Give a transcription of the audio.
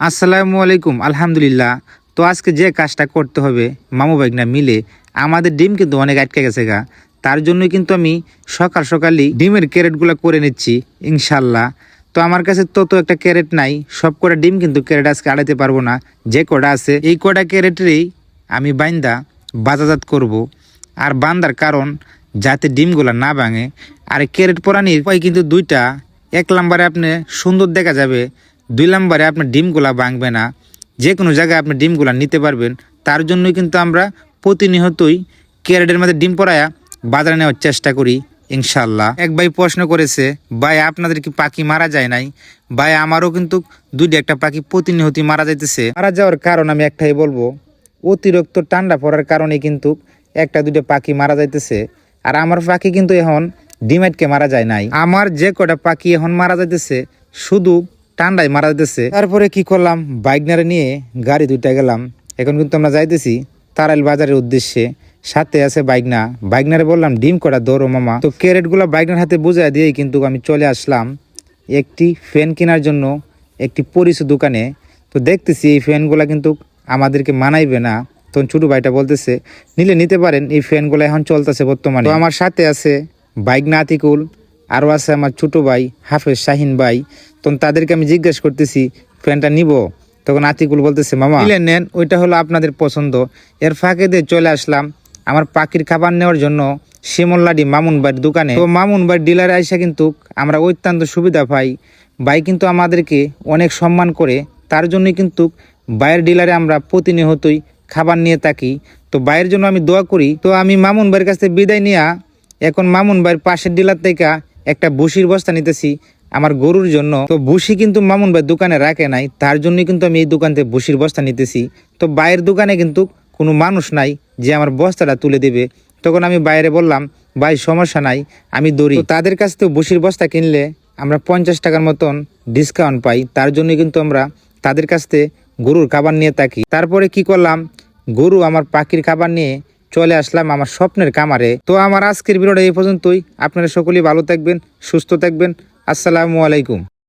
আসসালামু আলাইকুম। আলহামদুলিল্লাহ। তো আজকে যে কাজটা করতে হবে মামু ভাইগনা মিলে, আমাদের ডিম কিন্তু অনেক আটকে গেছে গা। তার জন্য কিন্তু আমি সকাল সকালই ডিমের ক্যারেটগুলো করে নিচ্ছি ইনশাল্লাহ। তো আমার কাছে তো একটা ক্যারেট নাই, সব কটা ডিম কিন্তু ক্যারেট আজকে আড়াইতে পারবো না। যে কটা আছে এই কটা ক্যারেটেরই আমি বাইন্দা বাজারজাত করব। আর বান্দার কারণ যাতে ডিমগুলা না ভাঙে। আর ক্যারেট পরানির উপায় কিন্তু দুইটা। এক নম্বরে আপনি সুন্দর দেখা যাবে, 2 নম্বরে আপনার ডিমগুলা ভাঙবে না। যে কোনো জায়গায় আপনি ডিমগুলা নিতে পারবেন। তার জন্যই কিন্তু আমরা প্রতিনিয়তই ক্যারেটের মধ্যে ডিম পরায়া বাজারে নেওয়ার চেষ্টা করি ইনশাল্লাহ। এক ভাই প্রশ্ন করেছে, ভাই আপনাদের কি পাখি মারা যায় নাই? ভাই আমারও কিন্তু একটা পাখি প্রতিনিয়তই মারা যাইতেছে। মারা যাওয়ার কারণ আমি একটাই বলবো, অতিরিক্ত ঠান্ডা পড়ার কারণে কিন্তু একটা দুইটা পাখি মারা যাইতেছে। আর আমার পাখি কিন্তু এখন ডিম আটকে মারা যায় নাই। আমার যে কটা পাখি এখন মারা যাইতেছে শুধু ঠান্ডায় মারা যেতেছে। তারপরে কি করলাম, বাইকনারে নিয়ে গাড়ি দুইটা গেলাম। এখন কিন্তু আমরা যাইতেছি তারাইল বাজারের উদ্দেশ্যে। সাথে আছে বাইকনারে বললাম ডিম কটা দৌড়ো মামা। তো ক্যারেট গুলা বাইকনার হাতে বুঝাই দিয়েই কিন্তু আমি চলে আসলাম একটি ফ্যান কেনার জন্য একটি পরিচিত দোকানে। তো দেখতেছি এই ফ্যানগুলা কিন্তু আমাদেরকে মানাইবে না। তখন ছোট ভাইটা বলতেছে নিলে নিতে পারেন, এই ফ্যানগুলো এখন চলতেছে বর্তমানে। তো আমার সাথে আছে বাইকনা আতিকুল, আরও আছে আমার ছোট ভাই হাফেজ শাহিন ভাই। তখন তাদেরকে আমি জিজ্ঞেস করতেছি ফ্যানটা নিব। তখন আতিকুল বলতেছে মামা নিলে নেন, ওইটা হলো আপনাদের পছন্দ। এর ফাঁকে দিয়ে চলে আসলাম আমার পাখির খাবার নেওয়ার জন্য শিমল্লাডি মামুন ভাইয়ের দোকানে। তো মামুন ভাইয়ের ডিলারে আইসা কিন্তু আমরা অত্যন্ত সুবিধা পাই। ভাই কিন্তু আমাদেরকে অনেক সম্মান করে। তার জন্যই কিন্তু ভাইয়ের ডিলারে আমরা প্রতিনিয়তই খাবার নিয়ে থাকি। তো ভাইয়ের জন্য আমি দোয়া করি। তো আমি মামুন ভাইয়ের কাছ থেকে বিদায় নিয়ে এখন মামুন ভাইয়ের পাশের ডিলার থেকে একটা ভুসির বস্তা নিতেছি আমার গরুর জন্য। তো ভুসি কিন্তু মামুন ভাই দোকানে রাখে নাই, তার জন্যই কিন্তু আমি এই দোকান থেকে ভুসির বস্তা নিতেছি। তো বাইরের দোকানে কিন্তু কোনো মানুষ নাই যে আমার বস্তাটা তুলে দেবে। তখন আমি বাইরে বললাম ভাই সমস্যা নাই, আমি দৌড়ি। তো তাদের কাছ থেকে ভুসির বস্তা কিনলে আমরা 50 টাকার মতন ডিসকাউন্ট পাই। তার জন্যই কিন্তু আমরা তাদের কাছ থেকে গরুর খাবার নিয়ে থাকি। তারপরে কি করলাম, গরু আমার পাখির খাবার নিয়ে চলে আসলাম আমার স্বপ্নের খামারে। তো আমার আজকের ভিডিওটা এই পর্যন্তই। আপনারা সকলেই ভালো থাকবেন, সুস্থ থাকবেন। আসসালামু আলাইকুম।